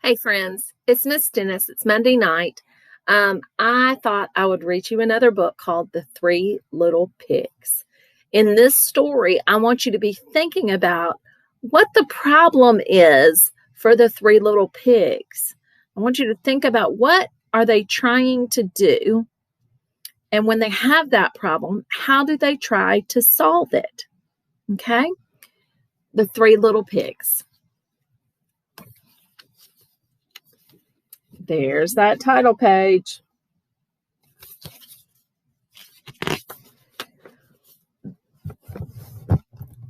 Hey friends, it's Miss Dennis. It's Monday night. I thought I would read you another book called The Three Little Pigs. In this story, I want you to be thinking about what the problem is for the three little pigs. I want you to think about what are they trying to do, and when they have that problem, how do they try to solve it? Okay? The Three Little Pigs. There's that title page.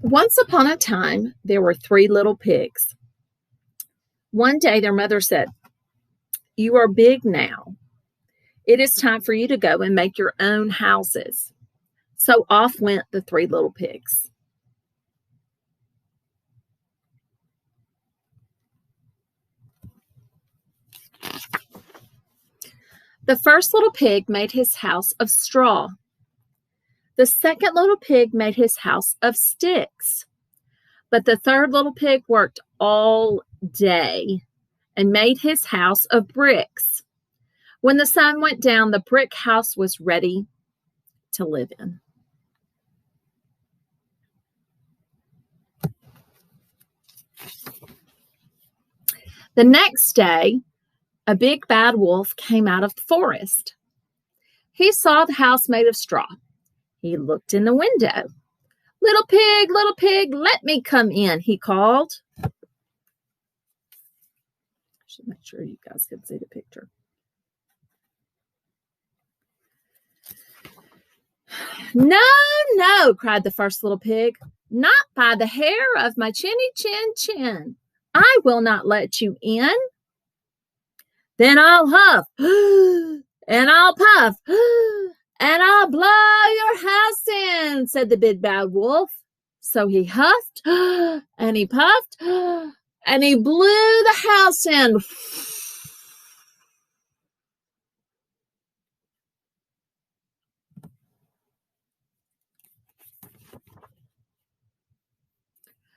Once upon a time, there were three little pigs. One day, their mother said, "You are big now. It is time for you to go and make your own houses." So off went the three little pigs. The first little pig made his house of straw. The second little pig made his house of sticks. But the third little pig worked all day and made his house of bricks. When the sun went down, the brick house was ready to live in. The next day, a big bad wolf came out of the forest. He saw the house made of straw. He looked in the window. Little pig, let me come in," he called. I should make sure you guys can see the picture. No, cried the first little pig. "Not by the hair of my chinny chin. I will not let you in." "Then I'll huff, and I'll puff, and I'll blow your house in," said the big bad wolf. So he huffed, and he puffed, and he blew the house in.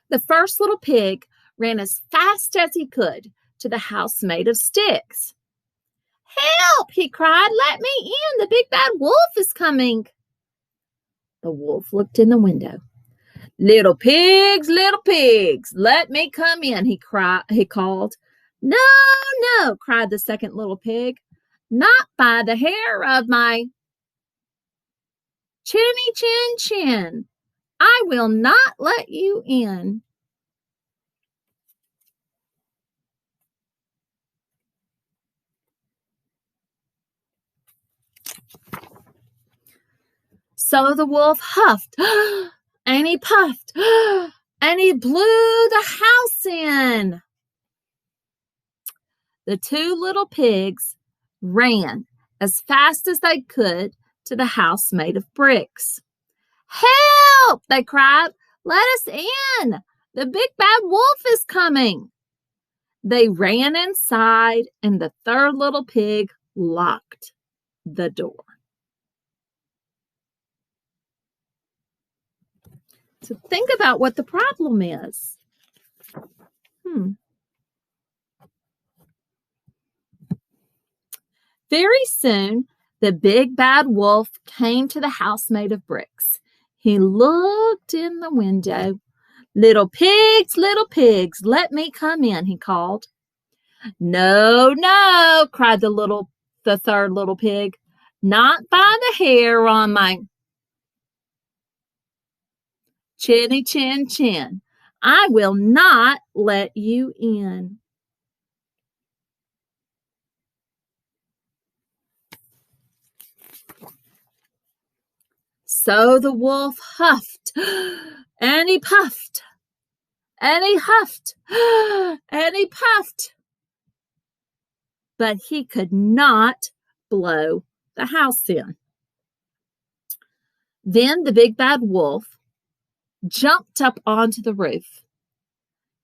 The first little pig ran as fast as he could to the house made of sticks. "Help!" he cried. "Let me in. The big bad wolf is coming." The wolf looked in the window. Little pigs, let me come in," he called. No, cried the second little pig. "Not by the hair of my chinny chin. I will not let you in." So the wolf huffed, and he puffed, and he blew the house in. The two little pigs ran as fast as they could to the house made of bricks. "Help!" they cried. "Let us in. The big bad wolf is coming." They ran inside, and the third little pig locked the door. So think about what the problem is. Very soon, the big bad wolf came to the house made of bricks. He looked in the window. Little pigs, let me come in," he called. No, cried the third little pig. "Not by the hair on my chinny chin. I will not let you in." So the wolf huffed, and he puffed, and he huffed, and he puffed. But he could not blow the house in. Then the big bad wolf jumped up onto the roof.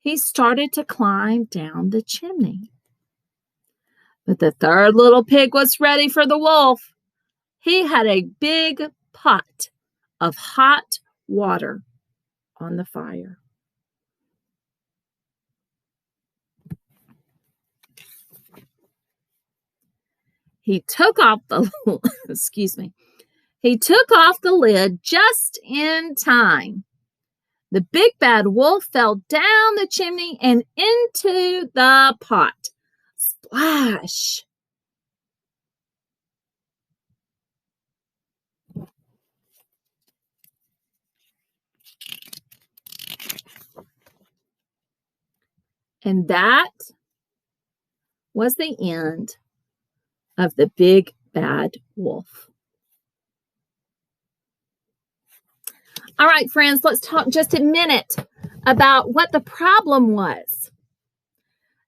He started to climb down the chimney. But the third little pig was ready for the wolf. He had a big pot of hot water on the fire. He took off the, excuse me, he took off the lid just in time. The big bad wolf fell down the chimney and into the pot. Splash! And that was the end of the big bad wolf. All right, friends, let's talk just a minute about what the problem was.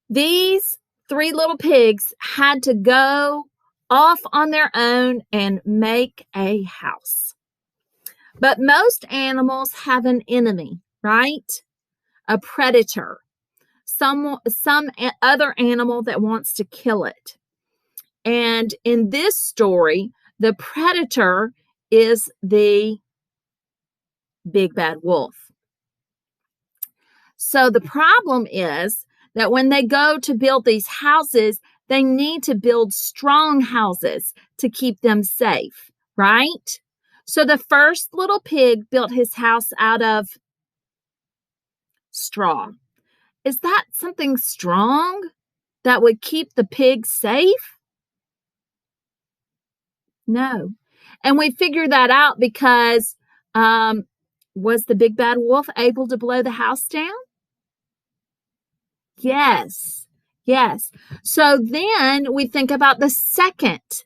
These three little pigs had to go off on their own and make a house. But most animals have an enemy, right? A predator, some other animal that wants to kill it. And in this story, the predator is the big bad wolf. So the problem is that when they go to build these houses, they need to build strong houses to keep them safe, right? So the first little pig built his house out of straw. Is that something strong that would keep the pigs safe? No. And we figured that out because was the big bad wolf able to blow the house down? Yes. Yes. So then we think about the second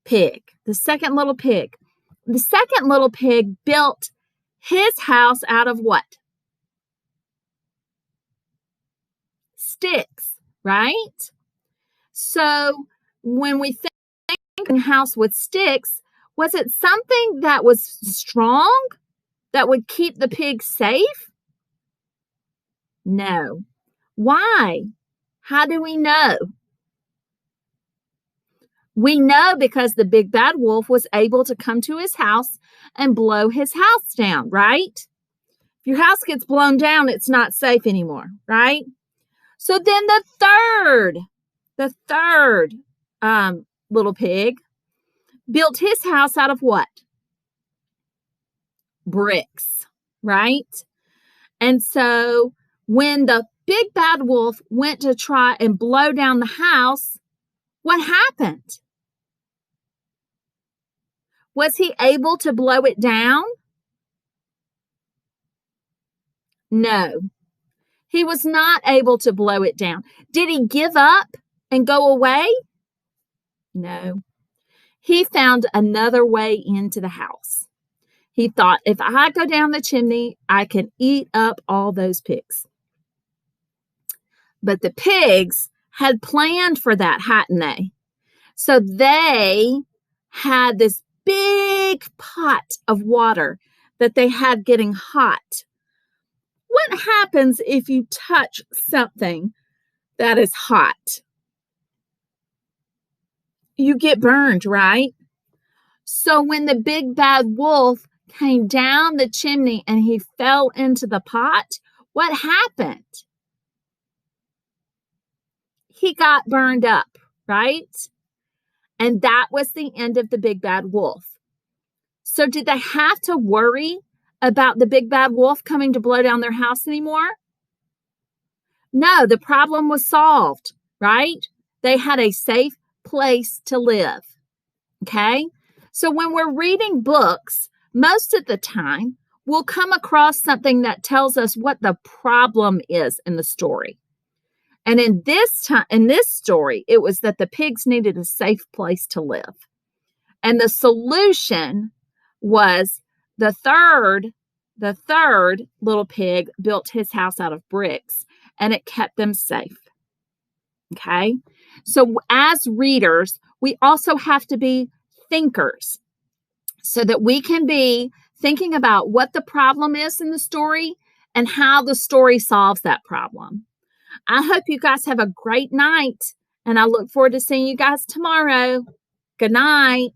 pig, the second little pig. The second little pig built his house out of what? Sticks, right? So when we think a house with sticks, was it something that was strong that would keep the pigs safe? No. Why? How do we know? We know because the big bad wolf was able to come to his house and blow his house down, right? If your house gets blown down, it's not safe anymore, right? So then the third little pig built his house out of what? Bricks, right? And so when the big bad wolf went to try and blow down the house, what happened? Was he able to blow it down? No, he was not able to blow it down. Did he give up and go away? No. He found another way into the house. He thought, if I go down the chimney, I can eat up all those pigs. But the pigs had planned for that, hadn't they? So they had this big pot of water that they had getting hot. What happens if you touch something that is hot? You get burned, right? So when the big bad wolf came down the chimney and he fell into the pot, what happened? He got burned up, right? And that was the end of the big bad wolf. So did they have to worry about the big bad wolf coming to blow down their house anymore? No, the problem was solved, right? They had a safe place to live. Okay? So when we're reading books, most of the time, we'll come across something that tells us what the problem is in the story. And in this story, it was that the pigs needed a safe place to live. And the solution was the third little pig built his house out of bricks, and it kept them safe. Okay? So as readers, we also have to be thinkers so that we can be thinking about what the problem is in the story and how the story solves that problem. I hope you guys have a great night, and I look forward to seeing you guys tomorrow. Good night.